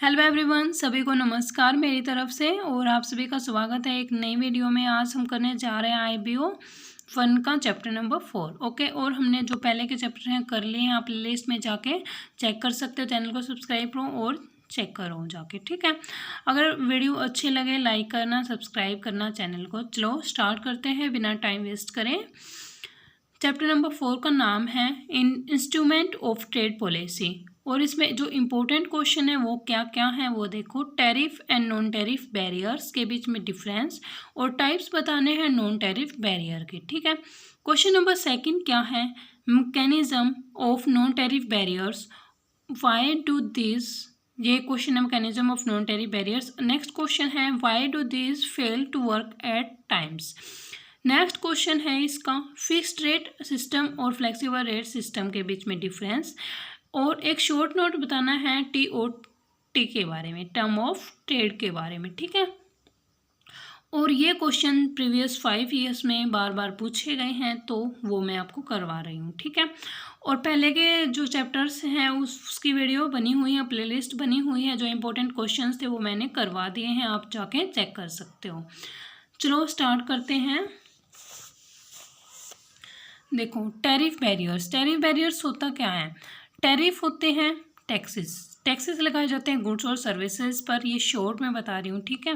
Hello everyone, सभी को नमस्कार मेरी तरफ से और आप सभी का स्वागत है एक नई वीडियो में। आज हम करने जा रहे हैं IBO 1 का चैप्टर नंबर 4। ओके, और हमने जो पहले के चैप्टर हैं कर लिए हैं। आप लिस्ट में जाके चेक कर सकते हो। चैनल को सब्सक्राइब करो और चेक करो जाके, ठीक है। अगर वीडियो अच्छी लगे लाइक करना, सब्सक्राइब करना चैनल को। चलो स्टार्ट करते हैं बिना टाइम वेस्ट करें। चैप्टर नंबर 4 का नाम है इंस्ट्रूमेंट ऑफ ट्रेड पॉलिसी, और इसमें जो इम्पोर्टेंट क्वेश्चन है वो क्या क्या है वो देखो। Tariff and non tariff barriers के बीच में डिफरेंस और टाइप्स बताने हैं नॉन टैरिफ बैरियर के, ठीक है। क्वेश्चन नंबर 2 क्या है, mechanism of non tariff barriers, why do this, ये क्वेश्चन है mechanism of non tariff barriers. Next question है why do this fail to work at times. Next question है इसका फिक्स्ड रेट सिस्टम और flexible rate system के बीच में difference, और एक शॉर्ट नोट बताना है TOT के बारे में, टर्म ऑफ ट्रेड के बारे में, ठीक है। और ये क्वेश्चन प्रीवियस 5 ईयर्स में बार बार पूछे गए हैं, तो वो मैं आपको करवा रही हूँ, ठीक है। और पहले के जो चैप्टर्स हैं उसकी वीडियो बनी हुई है, प्लेलिस्ट बनी हुई है। जो इंपॉर्टेंट क्वेश्चंस थे वो मैंने करवा दिए हैं, आप जाके चेक कर सकते हो। चलो स्टार्ट करते हैं। देखो टैरिफ बैरियर्स, टैरिफ बैरियर्स होता क्या है। टैरिफ होते हैं टैक्सेस, टैक्सेस लगाए जाते हैं गुड्स और सर्विसेज पर, ये शॉर्ट में बता रही हूँ, ठीक है।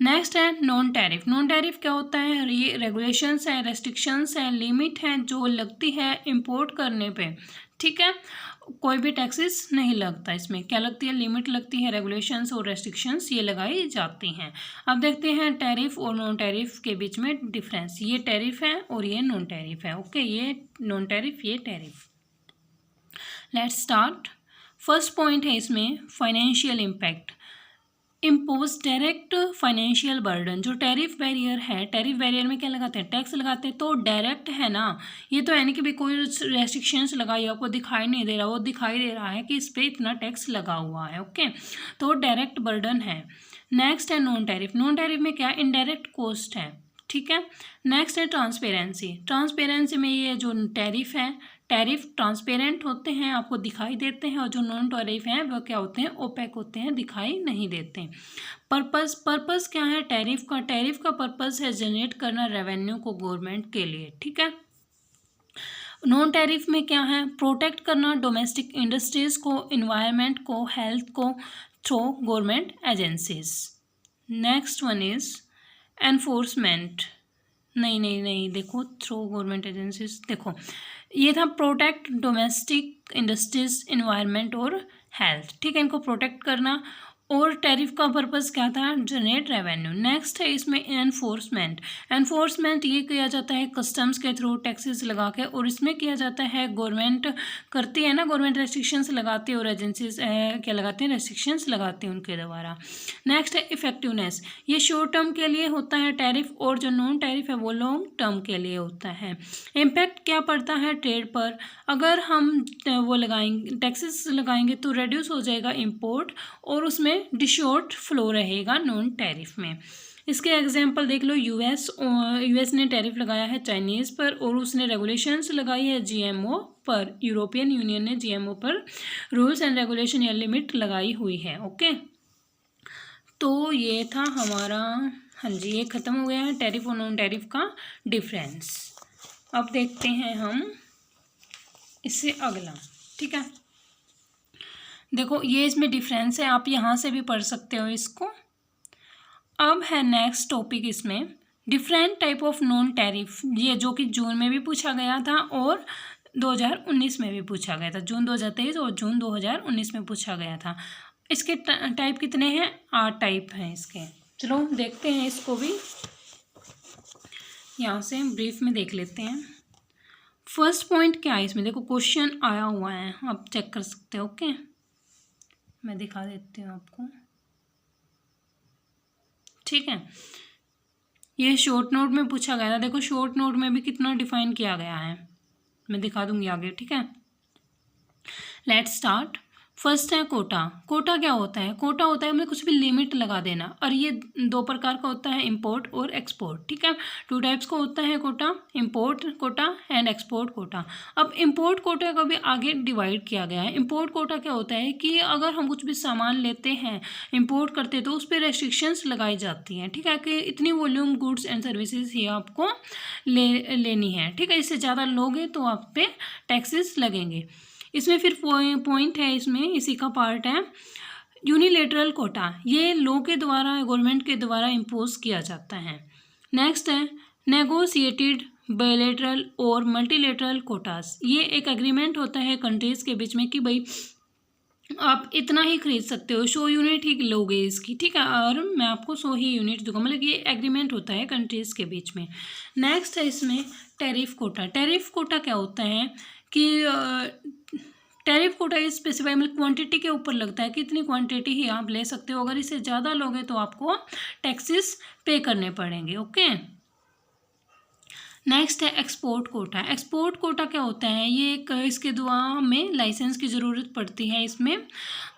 नेक्स्ट है नॉन टैरिफ। नॉन टैरिफ क्या होता है, ये रेगुलेशंस है, रेस्ट्रिक्शंस है, लिमिट है जो लगती है इंपोर्ट करने पे, ठीक है। कोई भी टैक्सेस नहीं लगता इसमें, क्या लगती है, लिमिट लगती है, रेगुलेशंस और रेस्ट्रिक्शंस ये लगाई जाती हैं। अब देखते हैं टैरिफ और नॉन टैरिफ के बीच में डिफरेंस। ये टैरिफ है और ये नॉन टैरिफ है, ओके। ये नॉन टैरिफ, ये tariff. Let's start. First point है इसमें financial impact, impose direct financial burden. जो टैरिफ बैरियर है, टैरिफ बैरियर में क्या लगाते हैं, टैक्स लगाते हैं, तो डायरेक्ट है ना, ये तो है नहीं कि भी कोई रेस्ट्रिक्शंस लगाई आपको दिखाई नहीं दे रहा, वो दिखाई दे रहा है कि इस पर इतना टैक्स लगा हुआ है, ओके। तो डायरेक्ट बर्डन है। नेक्स्ट है नॉन टैरिफ। नॉन टैरिफ में क्या, इनडायरेक्ट कॉस्ट है, ठीक है। नेक्स्ट है ट्रांसपेरेंसी। ट्रांसपेरेंसी में ये जो टैरिफ है, टैरिफ ट्रांसपेरेंट होते हैं, आपको दिखाई देते हैं, और जो नॉन टैरिफ हैं वो क्या होते हैं, ओपेक होते हैं, दिखाई नहीं देते। पर्पस क्या है टैरिफ का, टैरिफ का पर्पस है जनरेट करना रेवेन्यू को गवर्नमेंट के लिए, ठीक है। नॉन टैरिफ में क्या है, प्रोटेक्ट करना डोमेस्टिक इंडस्ट्रीज को, इन्वायरमेंट को, हेल्थ को through government agencies. Next one is enforcement, नहीं देखो, थ्रू गवर्नमेंट एजेंसीज, देखो ये था प्रोटेक्ट डोमेस्टिक इंडस्ट्रीज, इन्वायरमेंट और हेल्थ, ठीक है, इनको प्रोटेक्ट करना। और टैरिफ का पर्पस क्या था, जनरेट रेवेन्यू। नेक्स्ट है इसमें एनफोर्समेंट। एनफोर्समेंट ये किया जाता है कस्टम्स के थ्रू, टैक्सेस लगा के, और इसमें किया जाता है गवर्नमेंट करती है ना, गवर्नमेंट रेस्ट्रिक्शंस लगाती है और एजेंसीज क्या लगाते हैं, रेस्ट्रिक्शंस लगाती हैं उनके द्वारा। नेक्स्ट है इफेक्टिवनेस, ये शॉर्ट टर्म के लिए होता है टैरिफ, और जो नॉन टैरिफ है वो लॉन्ग टर्म के लिए होता है। इम्पैक्ट क्या पड़ता है ट्रेड पर, अगर हम वो लगाएंगे, टैक्सेस लगाएंगे तो रिड्यूस हो जाएगा इम्पोर्ट, और उसमें डिशॉर्ट फ्लो रहेगा नॉन टैरिफ में। इसके एग्जांपल देख लो, यूएस ने टैरिफ लगाया है चाइनीज़ पर, और उसने रेगुलेशंस लगाई है GMO पर। यूरोपियन यूनियन ने GMO पर रूल्स एंड रेगुलेशन या लिमिट लगाई हुई है, ओके। तो ये था हमारा, हाँ जी, ये ख़त्म हो गया है टैरिफ और नॉन टैरिफ का डिफरेंस। अब देखते हैं हम इससे अगला, ठीक है। देखो ये इसमें डिफरेंस है, आप यहाँ से भी पढ़ सकते हो इसको। अब है नेक्स्ट टॉपिक इसमें different type of non tariff, ये जो कि जून में भी पूछा गया था और 2019 में भी पूछा गया था। जून 2023 और जून 2019 में पूछा गया था। इसके टाइप कितने हैं, 8 टाइप हैं इसके। चलो देखते हैं इसको भी, यहाँ से ब्रीफ में देख लेते हैं। फर्स्ट पॉइंट क्या है इसमें, देखो क्वेश्चन आया हुआ है, आप चेक कर सकते हो, ओके। मैं दिखा देती हूँ आपको, ठीक है। ये शॉर्ट नोट में पूछा गया था, देखो शॉर्ट नोट में भी कितना डिफाइन किया गया है, मैं दिखा दूंगी आगे, ठीक है। Let's start. फर्स्ट है कोटा। कोटा क्या होता है? कोटा होता है हमें कुछ भी लिमिट लगा देना, और ये दो प्रकार का होता है, इंपोर्ट और एक्सपोर्ट। ठीक है, टू टाइप्स का होता है quota, import quota and export quota. अब इंपोर्ट कोटा का भी आगे डिवाइड किया गया है। इंपोर्ट कोटा क्या होता है कि अगर हम कुछ भी सामान लेते हैं, इंपोर्ट करते हैं, तो उस पर रेस्ट्रिक्शंस लगाई जाती हैं। ठीक है, कि इतनी वॉल्यूम गुड्स एंड सर्विसेज ही आपको लेनी है। ठीक है, इससे ज़्यादा लोगे तो आप पे टैक्सेस लगेंगे। इसमें फिर पॉइंट है, इसमें इसी का पार्ट है यूनिलेटरल कोटा। ये लॉ के द्वारा, गवर्नमेंट के द्वारा इम्पोज किया जाता है। नेक्स्ट है नेगोशिएटेड बायलैटरल और मल्टीलेटरल कोटास। ये एक एग्रीमेंट होता है कंट्रीज़ के बीच में कि भाई आप इतना ही खरीद सकते हो, 100 यूनिट ही लोगे इसकी। ठीक है, और मैं आपको 100 ही यूनिट दूंगा, मतलब ये एग्रीमेंट होता है कंट्रीज़ के बीच में। नेक्स्ट है इसमें टैरिफ कोटा। टैरिफ कोटा क्या होता है कि टैरिफ कोटा इस स्पेसिफाई मतलब क्वांटिटी के ऊपर लगता है कि इतनी क्वांटिटी ही आप ले सकते हो, अगर इससे ज़्यादा लोगे तो आपको टैक्सेस पे करने पड़ेंगे। ओके, नेक्स्ट है एक्सपोर्ट कोटा। एक्सपोर्ट कोटा क्या होता है? ये एक, इसके द्वारा हमें लाइसेंस की ज़रूरत पड़ती है इसमें,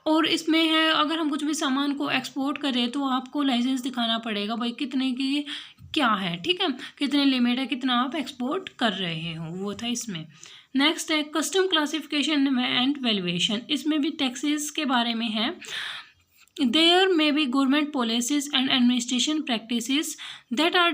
और इसमें है अगर हम कुछ भी सामान को एक्सपोर्ट करें तो आपको लाइसेंस दिखाना पड़ेगा भाई कितने की क्या है। ठीक है, कितने लिमिट है, कितना आप एक्सपोर्ट कर रहे हो, वो था इसमें। नेक्स्ट है कस्टम क्लासिफिकेशन एंड वैल्यूएशन। इसमें भी टैक्सेस के बारे में है। There may be government policies and administration practices that are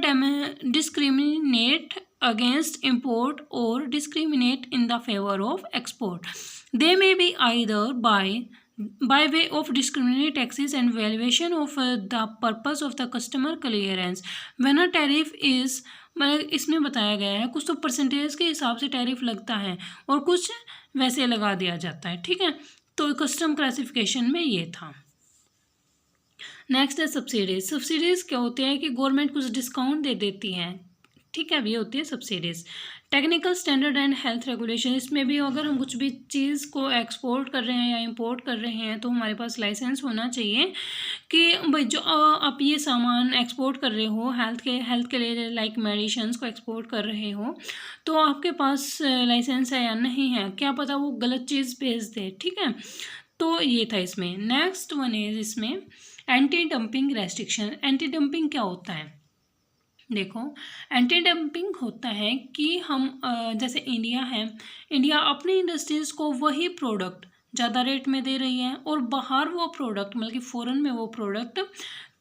discriminate against import or discriminate in the favor of export. They may be either by way of discriminatory taxes and valuation of the purpose of the customer clearance. When a tariff is, मतलब इसमें बताया गया है कुछ तो percentage के हिसाब से टैरिफ लगता है और कुछ वैसे लगा दिया जाता है। ठीक है, तो कस्टम क्लासिफिकेशन में ये था। नेक्स्ट है सब्सिडीज। सब्सिडीज़ क्या होते हैं कि गवर्नमेंट कुछ डिस्काउंट दे देती है। ठीक है, ये होती है subsidies. Technical standard and health regulation. इसमें भी अगर हम कुछ भी चीज़ को एक्सपोर्ट कर रहे हैं या इंपोर्ट कर रहे हैं तो हमारे पास लाइसेंस होना चाहिए कि भाई जो आप ये सामान एक्सपोर्ट कर रहे हो, हेल्थ के लिए लाइक मेडिसिन्स को एक्सपोर्ट कर रहे हो, तो आपके पास लाइसेंस है या नहीं है, क्या पता वो गलत चीज़ भेज दे। ठीक है, तो ये था इसमें। नेक्स्ट वन इज इसमें anti dumping restriction. Anti dumping क्या होता है? देखो, एंटी डंपिंग होता है कि हम जैसे इंडिया है, इंडिया अपनी इंडस्ट्रीज़ को वही प्रोडक्ट ज़्यादा रेट में दे रही है और बाहर वो प्रोडक्ट मतलब कि फ़ॉरेन में वो प्रोडक्ट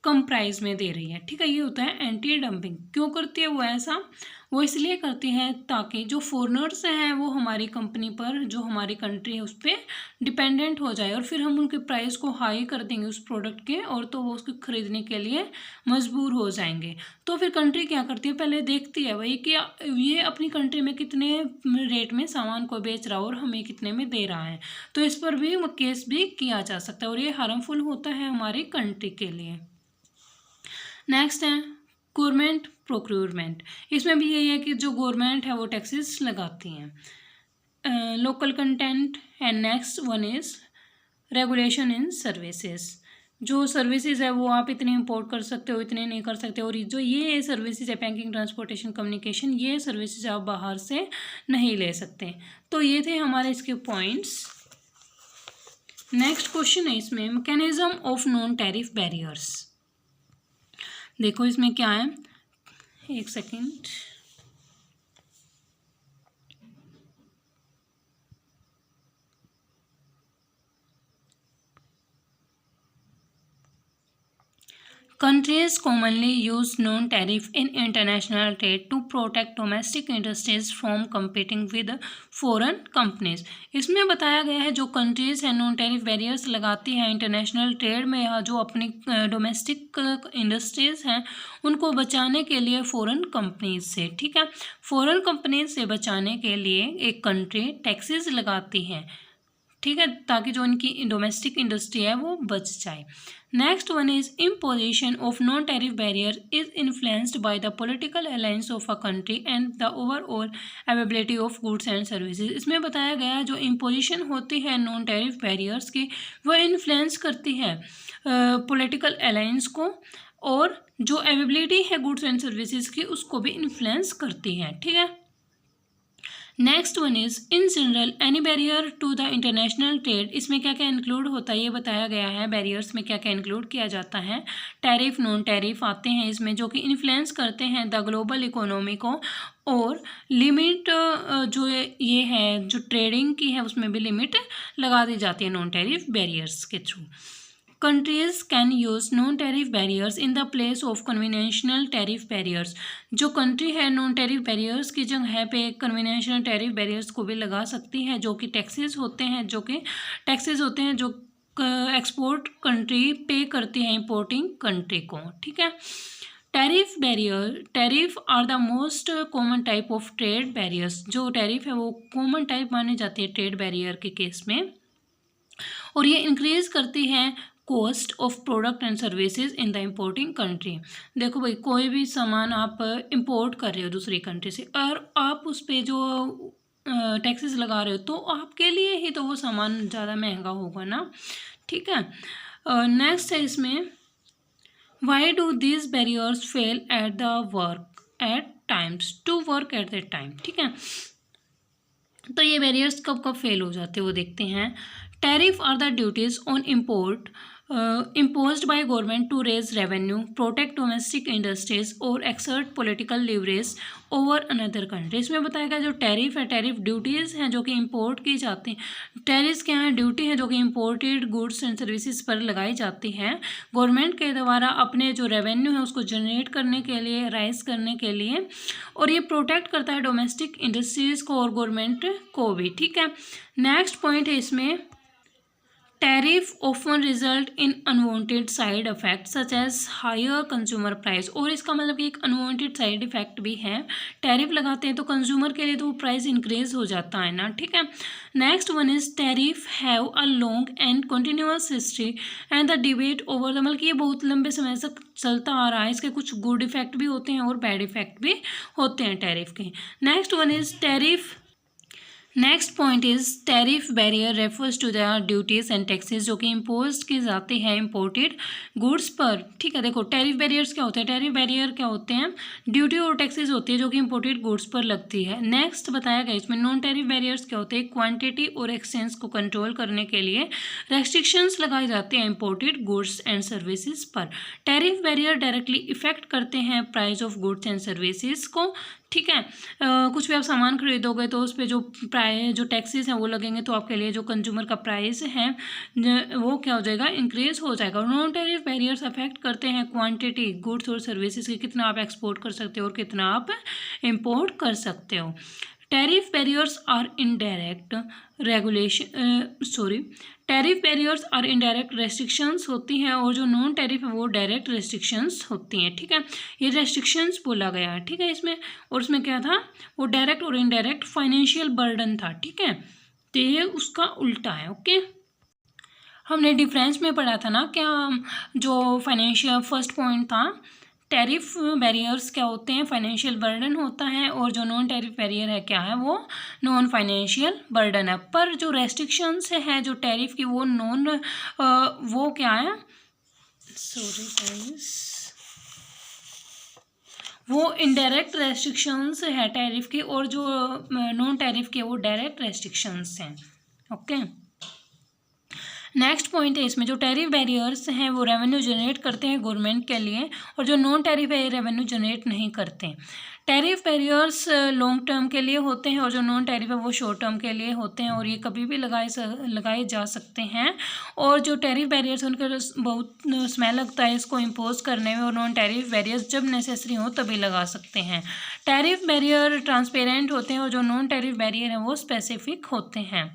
कम प्राइस में दे रही है। ठीक है, ये होता है एंटी डंपिंग। क्यों करती है वो ऐसा? वो इसलिए करती है ताकि जो फॉरेनर्स हैं वो हमारी कंपनी पर, जो हमारी कंट्री है उस पर डिपेंडेंट हो जाए और फिर हम उनके प्राइस को हाई कर देंगे उस प्रोडक्ट के, और तो वो उसको ख़रीदने के लिए मजबूर हो जाएंगे। तो फिर कंट्री क्या करती है, पहले देखती है भाई कि ये अपनी कंट्री में कितने रेट में सामान को बेच रहा है और हमें कितने में दे रहा है, तो इस पर भी केस भी किया जा सकता है और ये हार्मफुल होता है हमारी कंट्री के लिए। नेक्स्ट है गवर्नमेंट प्रोक्योरमेंट। इसमें भी यही है कि जो गवर्नमेंट है वो टैक्सेस लगाती हैं। Local content and next one is regulation in services. जो सर्विसेज है वो आप इतने इंपोर्ट कर सकते हो, इतने नहीं कर सकते, और जो ये सर्विसेज है बैंकिंग, ट्रांसपोर्टेशन, कम्युनिकेशन, ये सर्विसेज आप बाहर से नहीं ले सकते। तो ये थे हमारे इसके पॉइंट्स। नेक्स्ट क्वेश्चन है इसमें mechanism of non tariff barriers. देखो इसमें क्या है, एक second. Countries commonly use non-tariff in international trade to protect domestic industries from competing with foreign companies. इसमें बताया गया है जो कंट्रीज़ हैं नॉन टैरिफ बैरियर्स लगाती हैं इंटरनेशनल ट्रेड में, या जो अपनी डोमेस्टिक इंडस्ट्रीज़ हैं उनको बचाने के लिए फ़ॉरेन कंपनीज से। ठीक है, फ़ॉरेन कंपनीज से बचाने के लिए एक कंट्री टैक्सेस लगाती है। ठीक है, ताकि जो उनकी डोमेस्टिक इंडस्ट्री है वो बच जाए। Next one is imposition of non tariff barrier is influenced by the political alliance of a country and the overall availability of goods and services. इसमें बताया गया है जो इम्पोजिशन होती है नॉन टैरिफ बैरियर्स की वो इन्फ्लुएंस करती है पॉलिटिकल अलायंस को, और जो अवेलेबिलिटी है गुड्स एंड सर्विसेज की उसको भी इन्फ्लुएंस करती है। ठीक है, next one is in general any barrier to the international trade, इसमें क्या क्या इंक्लूड होता है ये बताया गया है। बैरियर्स में क्या क्या इंक्लूड किया जाता है, टैरिफ नॉन टैरिफ आते हैं इसमें, जो कि इन्फ्लुएंस करते हैं द ग्लोबल इकोनॉमी को, और लिमिट जो ये है जो ट्रेडिंग की है उसमें भी लिमिट लगा दी जाती है नॉन टैरिफ बैरियर्स के through. Countries can use non tariff barriers in the place of conventional tariff barriers, जो कंट्री है नॉन टैरिफ बैरियर्स की जगह पे कन्वेंशनल टैरिफ बैरियर्स को भी लगा सकती है, जो कि टैक्सेस होते हैं जो एक्सपोर्ट कंट्री पे करती है इंपोर्टिंग कंट्री को, ठीक है। Tariff are the most common type of trade barriers, जो टैरिफ है वो कॉमन टाइप मानी जाती है ट्रेड बैरियर के केस में, और ये इंक्रीज करती है cost of product and services in the importing country. देखो भाई, कोई भी सामान आप इंपोर्ट कर रहे हो दूसरी कंट्री से और आप उस पर जो टैक्सेस लगा रहे हो, तो आपके लिए ही तो वो सामान ज़्यादा महंगा होगा ना, ठीक है। नेक्स्ट है इसमें, why do this barriers fail at the work at times to work at the time, ठीक है। तो ये बैरियर्स कब कब फेल हो जाते हैं वो देखते हैं। Tariff are the duties on import imposed by government to raise revenue, protect domestic industries और exert political leverage over another country। इसमें बताया गया जो टैरिफ है, टैरिफ ड्यूटीज़ हैं जो कि इंपोर्ट की जाती हैं। टैरिफ क्या है, ड्यूटी है जो कि इंपोर्टेड गुड्स एंड सर्विसेज पर लगाई जाती है गवर्नमेंट के द्वारा अपने जो रेवेन्यू है उसको जनरेट करने के लिए, राइज करने के लिए, और ये प्रोटेक्ट करता है डोमेस्टिक इंडस्ट्रीज़ को और गवर्नमेंट को भी, ठीक है। नेक्स्ट पॉइंट है इसमें, tariff often result in unwanted side effect such as higher consumer price, और इसका मतलब कि एक अनवांटेड साइड इफेक्ट भी है। टैरिफ लगाते हैं तो कंज्यूमर के लिए तो वो प्राइस इंक्रीज हो जाता है ना, ठीक है। Next one is tariff have a long and continuous history and the debate over the, मतलब कि ये बहुत लंबे समय से चलता आ रहा है। इसके कुछ गुड इफेक्ट भी होते हैं और बैड इफेक्ट भी होते हैं टैरिफ के। Next one is tariff, next point is tariff barrier refers to the duties and taxes जो कि इम्पोज की जाते हैं इम्पोर्टेड गुड्स पर, ठीक है। देखो टैरिफ बैरियर्स क्या होते हैं, टैरिफ बैरियर क्या होते हैं, ड्यूटी और टैक्सेस होती है जो कि इम्पोर्टेड गुड्स पर लगती है। नेक्स्ट बताया गया इसमें नॉन टैरिफ बैरियर्स क्या होते हैं, क्वांटिटी और एक्सचेंज को कंट्रोल करने के लिए रेस्ट्रिक्शंस लगाए जाते हैं इम्पोर्टेड गुड्स एंड सर्विसेज पर। टैरिफ बैरियर डायरेक्टली इफेक्ट करते हैं price of goods and services को, ठीक है। कुछ भी आप सामान खरीदोगे तो उस पर जो जो टैक्सेस हैं वो लगेंगे, तो आपके लिए जो कंज्यूमर का प्राइस है वो क्या हो जाएगा, इंक्रीज हो जाएगा। नॉन टैरिफ बैरियर्स अफेक्ट करते हैं क्वांटिटी गुड्स और सर्विसेज की, कितना आप एक्सपोर्ट कर सकते हो और कितना आप इंपोर्ट कर सकते हो। Tariff barriers are indirect tariff barriers और इनडायरेक्ट रेस्ट्रिक्शंस होती हैं, और जो नॉन टैरिफ है वो डायरेक्ट रेस्ट्रिक्शंस होती हैं, ठीक है। ये रेस्ट्रिक्शंस बोला गया है, ठीक है इसमें, और उसमें क्या था, वो डायरेक्ट और इनडायरेक्ट फाइनेंशियल बर्डन था, ठीक है। तो ये उसका उल्टा है, ओके। हमने डिफरेंस में पढ़ा था ना क्या, जो फाइनेंशियल फर्स्ट पॉइंट था, टैरिफ बैरियर्स क्या होते हैं, फाइनेंशियल बर्डन होता है, और जो नॉन टैरिफ बैरियर है क्या है, वो नॉन फाइनेंशियल बर्डन है। पर जो रेस्ट्रिक्शंस है जो टैरिफ की वो वो क्या है, वो इनडायरेक्ट रेस्ट्रिक्शंस है टैरिफ की, और जो नॉन टैरिफ के वो डायरेक्ट रेस्ट्रिक्शंस हैं, ओके। नेक्स्ट पॉइंट है इसमें, जो टैरिफ बैरियर्स हैं वो रेवेन्यू जनरेट करते हैं गवर्नमेंट के लिए, और जो नॉन टैरिफ है ये रेवेन्यू जनरेट नहीं करते। टैरिफ बैरियर्स लॉन्ग टर्म के लिए होते हैं और जो नॉन टैरिफ है वो शॉर्ट टर्म के लिए होते हैं, और ये कभी भी लगाए जा सकते हैं। और जो टैरिफ बैरियर्स उनका बहुत समय लगता है इसको इम्पोज करने में, और नॉन टैरिफ बैरियर्स जब नेसेसरी हो तभी लगा सकते हैं। टैरिफ बैरियर ट्रांसपेरेंट होते हैं और जो नॉन टैरिफ बैरियर है वो स्पेसिफिक होते हैं।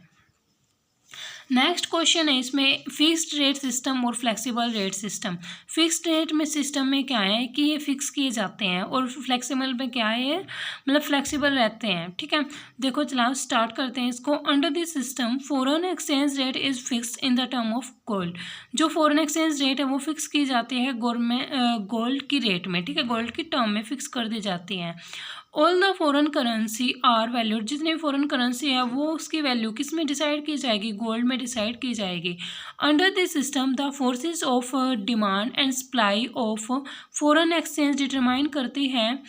नेक्स्ट क्वेश्चन है इसमें, फिक्स्ड रेट सिस्टम और flexible rate system. Fixed rate में सिस्टम में क्या है कि ये फिक्स किए जाते हैं, और फ्लेक्सिबल में क्या है, मतलब फ्लेक्सिबल रहते हैं, ठीक है। देखो चलो स्टार्ट करते हैं इसको। Under this system foreign exchange rate is fix in the term of gold. जो फॉरेन एक्सचेंज रेट है वो फिक्स की जाती है गोल्ड की रेट में, ठीक है, गोल्ड की टर्म में फिक्स कर दी जाती है। All the foreign currency are valued, जितनी फॉरेन करेंसी है वो उसकी वैल्यू किस में डिसाइड की जाएगी, गोल्ड में डिसाइड की जाएगी। Under this system the forces of demand and supply of foreign exchange determine करती है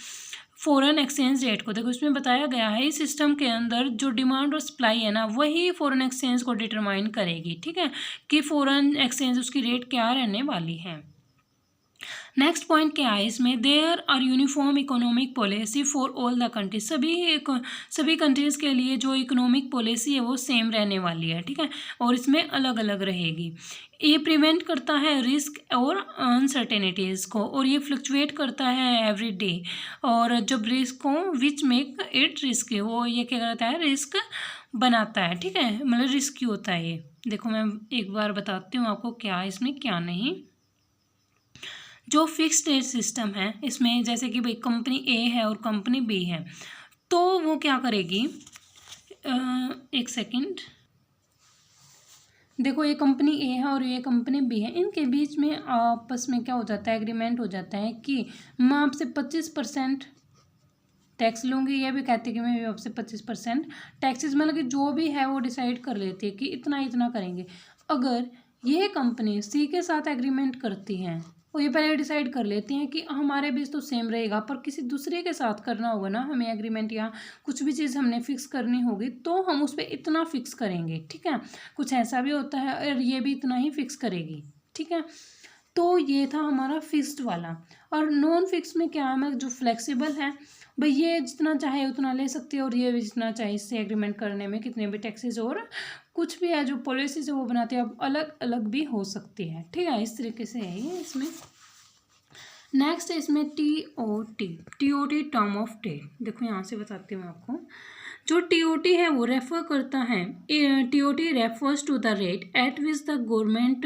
फॉरेन एक्सचेंज रेट को। देखो इसमें बताया गया है इस सिस्टम के अंदर जो डिमांड और सप्लाई है ना वही फॉरेन एक्सचेंज को डिटरमाइन करेगी, ठीक है, कि फॉरेन एक्सचेंज उसकी रेट क्या रहने वाली है। नेक्स्ट पॉइंट क्या है इसमें, there are uniform economic policy for all the countries, सभी कंट्रीज़ के लिए जो इकोनॉमिक पॉलिसी है वो सेम रहने वाली है, ठीक है, और इसमें अलग अलग रहेगी। ये प्रिवेंट करता है रिस्क और अनसर्टेनिटीज़ को, और ये फ्लक्चुएट करता है एवरी डे, और जब रिस्क हो विच मेक इट रिस्क, वो ये क्या करता है, रिस्क बनाता है, ठीक है, मतलब रिस्की होता है ये। देखो मैं एक बार बताती हूँ आपको क्या है इसमें क्या नहीं। जो फिक्स्ड रेट सिस्टम है इसमें जैसे कि भाई कंपनी ए है और कंपनी बी है, तो वो क्या करेगी, एक सेकंड, देखो ये कंपनी ए है और ये कंपनी बी है, इनके बीच में आपस में क्या हो जाता है, एग्रीमेंट हो जाता है कि मैं आपसे 25% टैक्स लूँगी, ये भी कहती है कि मैं आपसे 25% टैक्सेस, मतलब कि जो भी है वो डिसाइड कर लेती है कि इतना इतना करेंगे। अगर ये कंपनी सी के साथ एग्रीमेंट करती हैं, वो ये पहले डिसाइड कर लेती हैं कि हमारे बीच तो सेम रहेगा, पर किसी दूसरे के साथ करना होगा ना हमें एग्रीमेंट, या कुछ भी चीज़ हमने फिक्स करनी होगी तो हम उस पर इतना फिक्स करेंगे, ठीक है, कुछ ऐसा भी होता है, और ये भी इतना ही फिक्स करेगी, ठीक है। तो ये था हमारा फिक्स्ड वाला। और नॉन फिक्स में क्या है, मतलब जो फ्लेक्सिबल है, भाई ये जितना चाहे उतना ले सकती है, और ये भी जितना चाहे इससे एग्रीमेंट करने में कितने भी टैक्सेस और कुछ भी है जो पॉलिसीज है वो बनाती है, अब अलग अलग भी हो सकती है, ठीक है, इस तरीके से है ये इसमें। नेक्स्ट है इसमें TOT, TOT term of trade. देखो यहाँ से बताती हूँ आपको, जो टीओटी है वो रेफर करता है, TOT refers to the rate at which the government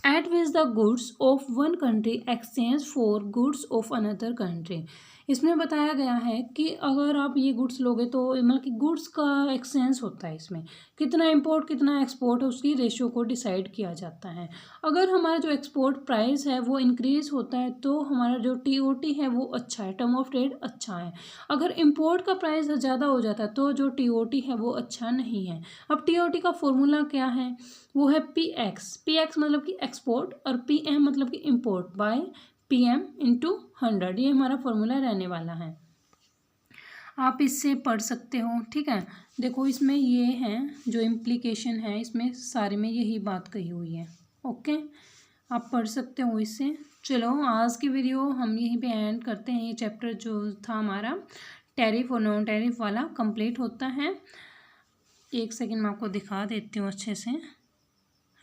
at which the goods of one country exchange for goods of another country. इसमें बताया गया है कि अगर आप ये गुड्स लोगे तो मतलब कि गुड्स का एक्सचेंज होता है, इसमें कितना इंपोर्ट कितना एक्सपोर्ट है उसकी रेशियो को डिसाइड किया जाता है। अगर हमारा जो एक्सपोर्ट प्राइस है वो इंक्रीज होता है तो हमारा जो टीओटी है वो अच्छा है, टर्म ऑफ ट्रेड अच्छा है। अगर इंपोर्ट का प्राइस ज़्यादा हो जाता है तो जो टीओटी है वो अच्छा नहीं है। अब टीओटी का फॉर्मूला क्या है, वो है पी एक्स मतलब कि एक्सपोर्ट, और पी एम मतलब कि इम्पोर्ट बाय PM × 100, ये हमारा फॉर्मूला रहने वाला है। आप इससे पढ़ सकते हो, ठीक है। देखो इसमें ये है जो इम्प्लीकेशन है, इसमें सारे में यही बात कही हुई है, ओके, आप पढ़ सकते हो इससे। चलो आज की वीडियो हम यहीं पे एंड करते हैं। ये चैप्टर जो था हमारा टैरिफ और नॉन टैरिफ वाला कंप्लीट होता है। एक सेकंड मैं आपको दिखा देती हूँ अच्छे से,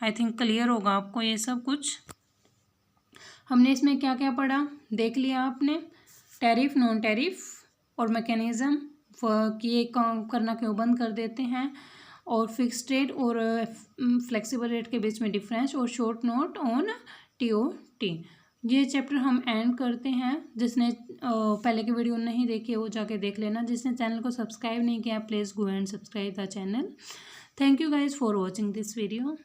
आई थिंक क्लियर होगा आपको ये सब कुछ। हमने इसमें क्या क्या पढ़ा देख लिया आपने, टैरिफ नॉन टैरिफ और मैकेनिज़्म कि ये काम करना क्यों बंद कर देते हैं, और फिक्स्ड रेट और फ्लेक्सिबल रेट के बीच में डिफरेंस, और शॉर्ट नोट ऑन टीओटी। ये चैप्टर हम एंड करते हैं। जिसने पहले की वीडियो नहीं देखी वो जाके देख लेना। जिसने चैनल को सब्सक्राइब नहीं किया please go and subscribe the channel. Thank you guys for watching this video.